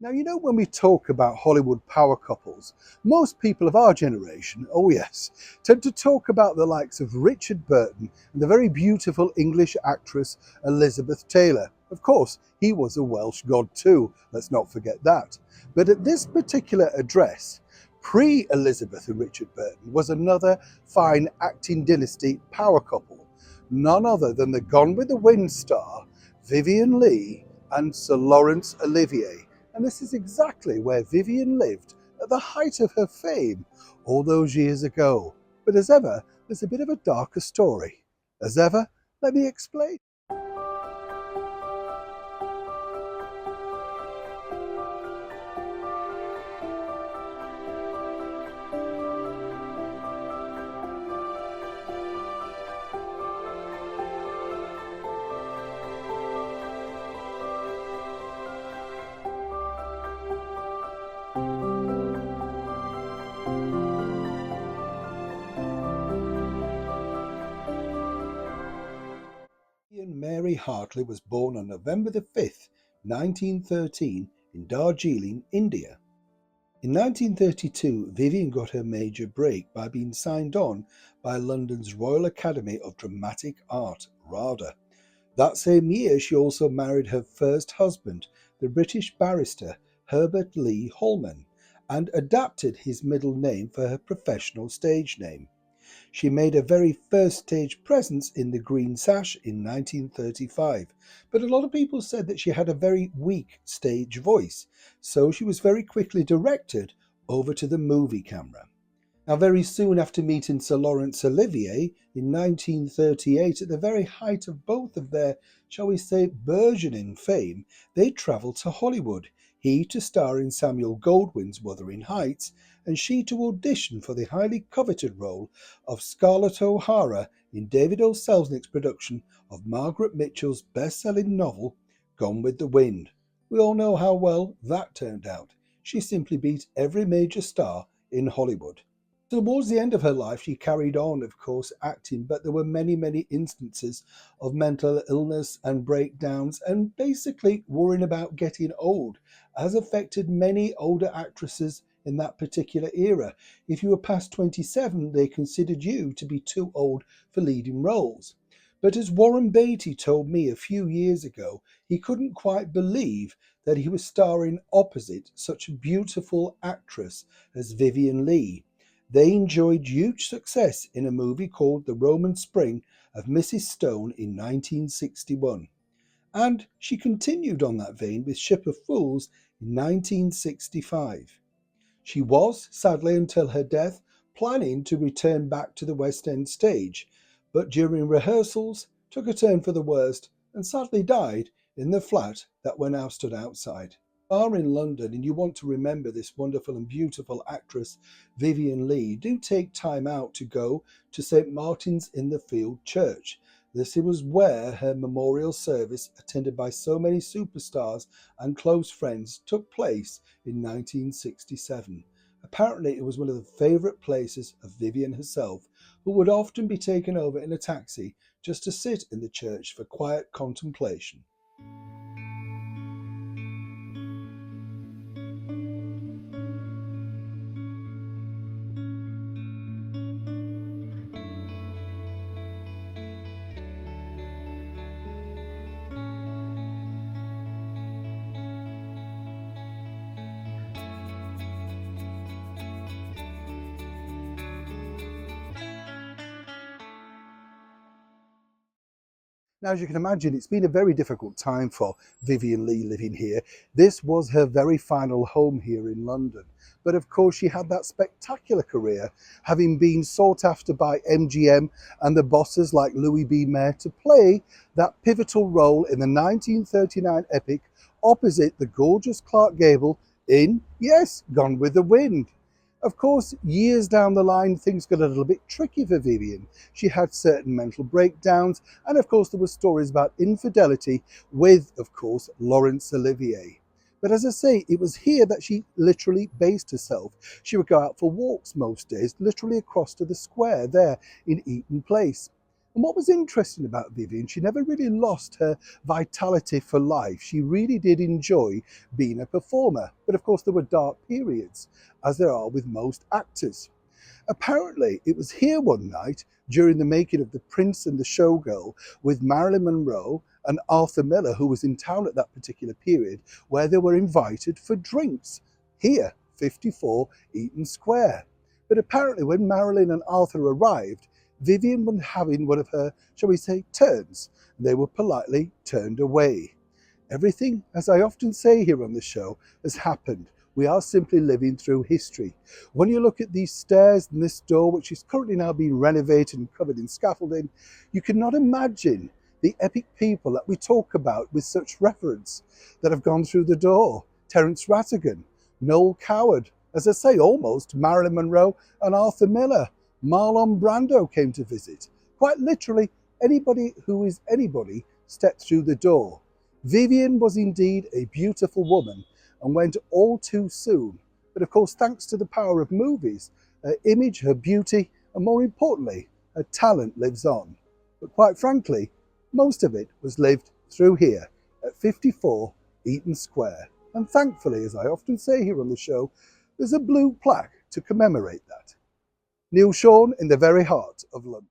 Now, you know, when we talk about Hollywood power couples, most people of our generation, oh yes, tend to talk about the likes of Richard Burton and the very beautiful English actress Elizabeth Taylor. Of course, he was a Welsh god too, let's not forget that. But at this particular address, pre-Elizabeth and Richard Burton was another fine acting dynasty power couple, none other than the Gone with the Wind star, Vivien Leigh and Sir Laurence Olivier. And this is exactly where Vivien lived at the height of her fame all those years ago. But as ever, there's a bit of a darker story. As ever, let me explain. Mary Hartley was born on November the 5th, 1913 in Darjeeling, India. In 1932, Vivien got her major break by being signed on by London's Royal Academy of Dramatic Art, RADA. That same year, she also married her first husband, the British barrister Herbert Lee Holman, and adapted his middle name for her professional stage name. She made her very first stage presence in The Green Sash in 1935, but a lot of people said that she had a very weak stage voice, so she was very quickly directed over to the movie camera. Now, very soon after meeting Sir Laurence Olivier in 1938, at the very height of both of their, shall we say, burgeoning fame, they travelled to Hollywood, he to star in Samuel Goldwyn's Wuthering Heights, and she to audition for the highly coveted role of Scarlett O'Hara in David O. Selznick's production of Margaret Mitchell's best-selling novel, Gone with the Wind. We all know how well that turned out. She simply beat every major star in Hollywood. Towards the end of her life, she carried on, of course, acting, but there were many, many instances of mental illness and breakdowns and basically worrying about getting old, as affected many older actresses in that particular era. If you were past 27, they considered you to be too old for leading roles. But as Warren Beatty told me a few years ago, he couldn't quite believe that he was starring opposite such a beautiful actress as Vivien Leigh. They enjoyed huge success in a movie called The Roman Spring of Mrs. Stone in 1961. And she continued on that vein with Ship of Fools in 1965. She was, sadly until her death, planning to return back to the West End stage, but during rehearsals took a turn for the worst and sadly died in the flat that we now stood outside. Are in London and you want to remember this wonderful and beautiful actress Vivien Leigh, do take time out to go to St. Martin's in the Field Church. This was where her memorial service, attended by so many superstars and close friends, took place in 1967. Apparently it was one of the favourite places of Vivien herself, who would often be taken over in a taxi just to sit in the church for quiet contemplation. Now, as you can imagine, it's been a very difficult time for Vivien Leigh living here. This was her very final home here in London. But of course, she had that spectacular career, having been sought after by MGM and the bosses like Louis B. Mayer to play that pivotal role in the 1939 epic opposite the gorgeous Clark Gable in, yes, Gone with the Wind. Of course, years down the line, things got a little bit tricky for Vivien. She had certain mental breakdowns, and of course there were stories about infidelity with, of course, Laurence Olivier. But as I say, it was here that she literally based herself. She would go out for walks most days, literally across to the square there in Eaton Place. And what was interesting about Vivian, she never really lost her vitality for life. She really did enjoy being a performer. But of course, there were dark periods, as there are with most actors. Apparently, it was here one night during the making of The Prince and the Showgirl with Marilyn Monroe and Arthur Miller, who was in town at that particular period, where they were invited for drinks. Here, 54 Eaton Square. But apparently, when Marilyn and Arthur arrived, Vivian was having one of her, shall we say, turns. They were politely turned away. Everything, as I often say here on the show, has happened. We are simply living through history. When you look at these stairs and this door, which is currently now being renovated and covered in scaffolding, you cannot imagine the epic people that we talk about with such reverence that have gone through the door. Terence Rattigan, Noel Coward, as I say, almost Marilyn Monroe and Arthur Miller. Marlon Brando came to visit. Quite literally, anybody who is anybody stepped through the door. Vivian was indeed a beautiful woman and went all too soon. But of course, thanks to the power of movies, her image, her beauty, and more importantly, her talent lives on. But quite frankly, most of it was lived through here at 54 Eaton Square. And thankfully, as I often say here on the show, there's a blue plaque to commemorate that. Neil Sean in the very heart of London.